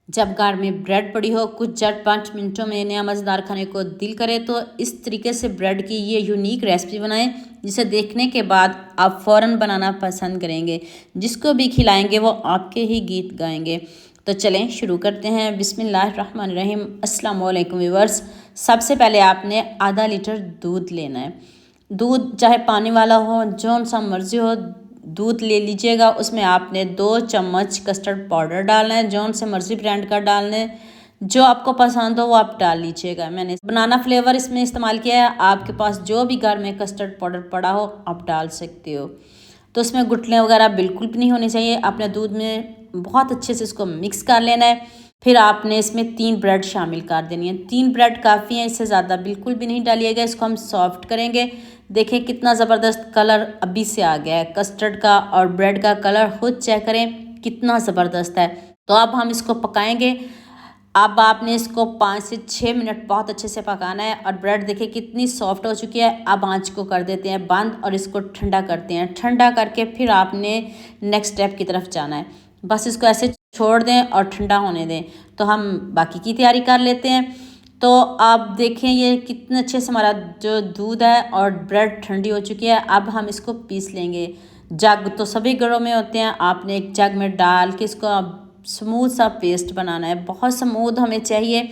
जब घर में ब्रेड पड़ी हो, कुछ झट 5 मिनटों में नया मज़ेदार खाने को दिल करे तो इस तरीके से ब्रेड की ये यूनिक रेसिपी बनाएं, जिसे देखने के बाद आप फ़ौरन बनाना पसंद करेंगे। जिसको भी खिलाएंगे वो आपके ही गीत गाएंगे। तो चलें शुरू करते हैं। बिस्मिल्लाहिर्रहमानिर्रहीम। अस्सलाम वालेकुम व्यूअर्स। सबसे पहले आपने आधा लीटर दूध लेना है। दूध चाहे पानी वाला हो, जौन सा मर्जी हो, दूध ले लीजिएगा। उसमें आपने 2 चम्मच कस्टर्ड पाउडर डालना है, जौन से मर्जी ब्रांड का डालना है, जो आपको पसंद हो वो आप डाल लीजिएगा। मैंने बनाना फ्लेवर इसमें इस्तेमाल किया है। आपके पास जो भी घर में कस्टर्ड पाउडर पड़ा हो आप डाल सकते हो। तो उसमें गुठलियाँ वगैरह बिल्कुल भी नहीं होनी चाहिए। आपने दूध में बहुत अच्छे से इसको मिक्स कर लेना है। फिर आपने इसमें 3 ब्रेड शामिल कर देनी है। 3 ब्रेड काफ़ी हैं, इससे ज़्यादा बिल्कुल भी नहीं डालिएगा। इसको हम सॉफ्ट करेंगे। देखें कितना ज़बरदस्त कलर अभी से आ गया है कस्टर्ड का, और ब्रेड का कलर खुद चेक करें कितना ज़बरदस्त है। तो अब हम इसको पकाएंगे। अब आपने इसको 5 से 6 मिनट बहुत अच्छे से पकाना है। और ब्रेड देखिए कितनी सॉफ्ट हो चुकी है। अब आंच को कर देते हैं बंद और इसको ठंडा करते हैं। ठंडा करके फिर आपने नेक्स्ट स्टेप की तरफ जाना है। बस इसको ऐसे छोड़ दें और ठंडा होने दें। तो हम बाकी की तैयारी कर लेते हैं। तो आप देखें ये कितने अच्छे से हमारा जो दूध है और ब्रेड ठंडी हो चुकी है। अब हम इसको पीस लेंगे। जग तो सभी घरों में होते हैं। आपने एक जग में डाल के इसको स्मूथ सा पेस्ट बनाना है। बहुत स्मूथ हमें चाहिए।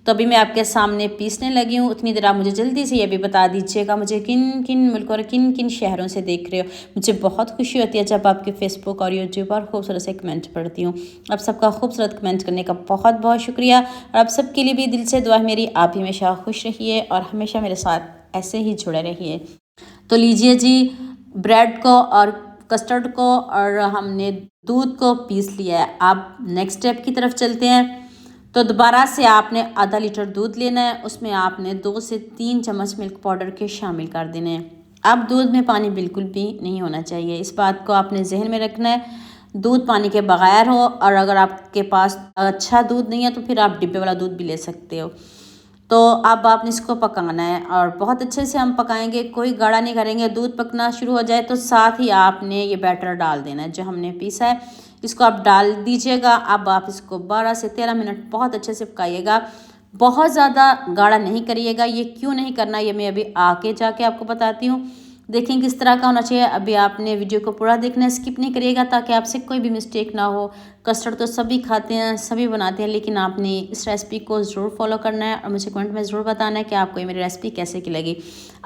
तो अभी मैं आपके सामने पीसने लगी हूँ। उतनी देर आप मुझे जल्दी से ये भी बता दीजिएगा मुझे किन किन मुल्कों और किन किन शहरों से देख रहे हो। मुझे बहुत खुशी होती है जब आपके फेसबुक और यूट्यूब पर खूबसूरत से कमेंट पढ़ती हूँ। आप सबका खूबसूरत कमेंट करने का बहुत बहुत शुक्रिया। और आप सबके लिए भी दिल से दुआ है मेरी, आप हमेशा खुश रहिए और हमेशा मेरे साथ ऐसे ही जुड़े रहिए। तो लीजिए जी, ब्रेड को और कस्टर्ड को और हमने दूध को पीस लिया है। अब नेक्स्ट स्टेप की तरफ चलते हैं। तो दोबारा से आपने आधा लीटर दूध लेना है। उसमें आपने 2 से 3 चम्मच मिल्क पाउडर के शामिल कर देने हैं। अब दूध में पानी बिल्कुल भी नहीं होना चाहिए। इस बात को आपने जहन में रखना है। दूध पानी के बगैर हो, और अगर आपके पास अच्छा दूध नहीं है तो फिर आप डिब्बे वाला दूध भी ले सकते हो। तो अब आपने इसको पकाना है और बहुत अच्छे से हम पकाएंगे, कोई गाढ़ा नहीं करेंगे। दूध पकना शुरू हो जाए तो साथ ही आपने ये बैटर डाल देना है जो हमने पीसा है। इसको आप डाल दीजिएगा। अब आप इसको 12 से 13 मिनट बहुत अच्छे से पकाइएगा। बहुत ज़्यादा गाढ़ा नहीं करिएगा। ये क्यों नहीं करना ये मैं अभी आके जाके आपको बताती हूँ। देखें किस तरह का होना चाहिए। अभी आपने वीडियो को पूरा देखना है, स्किप नहीं करिएगा ताकि आपसे कोई भी मिस्टेक ना हो। कस्टर्ड तो सभी खाते हैं, सभी बनाते हैं, लेकिन आपने इस रेसिपी को ज़रूर फॉलो करना है और मुझे कमेंट में ज़रूर बताना है कि आपको ये मेरी रेसिपी कैसे की लगी।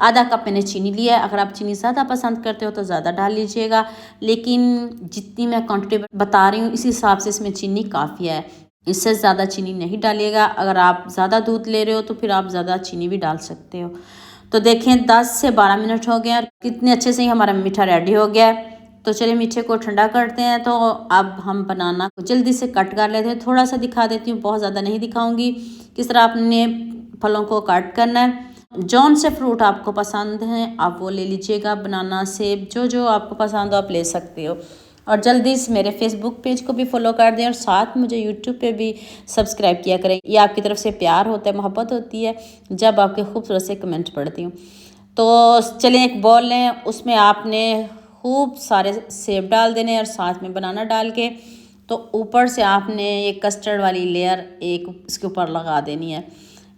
आधा कप मैंने चीनी लिया है। अगर आप चीनी ज़्यादा पसंद करते हो तो ज़्यादा डाल लीजिएगा, लेकिन जितनी मैं क्वान्टिटी बता रही हूँ इस हिसाब से इसमें चीनी काफ़ी है। इससे ज़्यादा चीनी नहीं डालिएगा। अगर आप ज़्यादा दूध ले रहे हो तो फिर आप ज़्यादा चीनी भी डाल सकते हो। तो देखें 10 से 12 मिनट हो गए और कितने अच्छे से ही हमारा मीठा रेडी हो गया है। तो चलिए मीठे को ठंडा करते हैं। तो अब हम बनाना को जल्दी से कट कर लेते हैं। थोड़ा सा दिखा देती हूँ, बहुत ज़्यादा नहीं दिखाऊंगी। किस तरह आपने फलों को कट करना है। जौन से फ्रूट आपको पसंद हैं आप वो ले लीजिएगा। बनाना, सेब, जो जो आपको पसंद हो आप ले सकते हो। और जल्दी से मेरे फेसबुक पेज को भी फॉलो कर दें और साथ मुझे यूट्यूब पे भी सब्सक्राइब किया करें। ये आपकी तरफ से प्यार होता है, मोहब्बत होती है जब आपके खूबसूरत से कमेंट पढ़ती हूँ। तो चलें एक बॉल लें, उसमें आपने खूब सारे सेब डाल देने और साथ में बनाना डाल के तो ऊपर से आपने ये कस्टर्ड वाली लेयर एक इसके ऊपर लगा देनी है।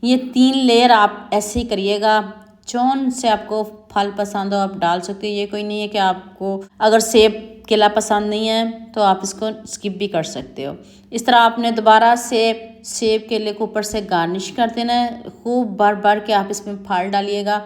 ये 3 लेयर आप ऐसे ही करिएगा। जौन से आपको फल पसंद हो आप डाल सकते हो। ये कोई नहीं है कि आपको अगर सेब केला पसंद नहीं है तो आप इसको स्किप भी कर सकते हो। इस तरह आपने दोबारा से सेब केले को ऊपर से गार्निश कर देना है। खूब भर भर के आप इसमें फल डालिएगा।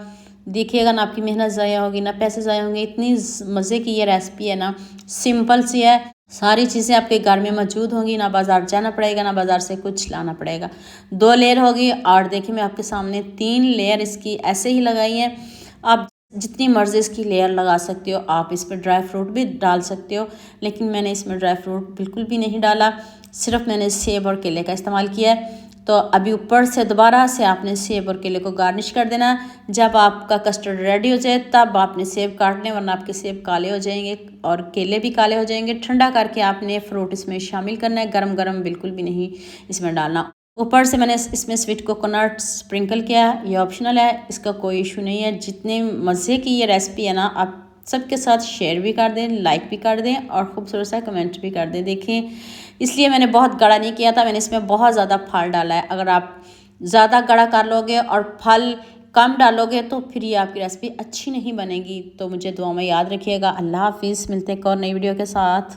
देखिएगा ना आपकी मेहनत ज़ाया होगी ना पैसे ज़ाया होंगे। इतनी मज़े की ये रेसिपी है ना, सिंपल सी है। सारी चीज़ें आपके घर में मौजूद होंगी, ना बाज़ार जाना पड़ेगा ना बाज़ार से कुछ लाना पड़ेगा। 2 लेयर होगी और देखिए मैं आपके सामने 3 लेयर इसकी ऐसे ही लगाई है। आप जितनी मर्ज़ी इसकी लेयर लगा सकते हो। आप इस पर ड्राई फ्रूट भी डाल सकते हो, लेकिन मैंने इसमें ड्राई फ्रूट बिल्कुल भी नहीं डाला। सिर्फ मैंने सेब और केले का इस्तेमाल किया है। तो अभी ऊपर से दोबारा से आपने सेब और केले को गार्निश कर देना। जब आपका कस्टर्ड रेडी हो जाए तब आपने सेब काटने, वरना आपके सेब काले हो जाएंगे और केले भी काले हो जाएंगे। ठंडा करके आपने फ्रूट इसमें शामिल करना है। गरम गरम बिल्कुल भी नहीं इसमें डालना। ऊपर से मैंने इसमें स्वीट कोकोनट स्प्रिंकल किया है। ये ऑप्शनल है, इसका कोई इशू नहीं है। जितने मज़े की ये रेसिपी है ना, आप सबके साथ शेयर भी कर दें, लाइक भी कर दें और खूबसूरत सा कमेंट भी कर दें। देखें इसलिए मैंने बहुत गाढ़ा नहीं किया था, मैंने इसमें बहुत ज़्यादा फल डाला है। अगर आप ज़्यादा गाढ़ा कर लोगे और फल कम डालोगे तो फिर ये आपकी रेसिपी अच्छी नहीं बनेगी। तो मुझे दुआ में याद रखिएगा। अल्लाह हाफिज़, मिलते हैं एक और नई वीडियो के साथ।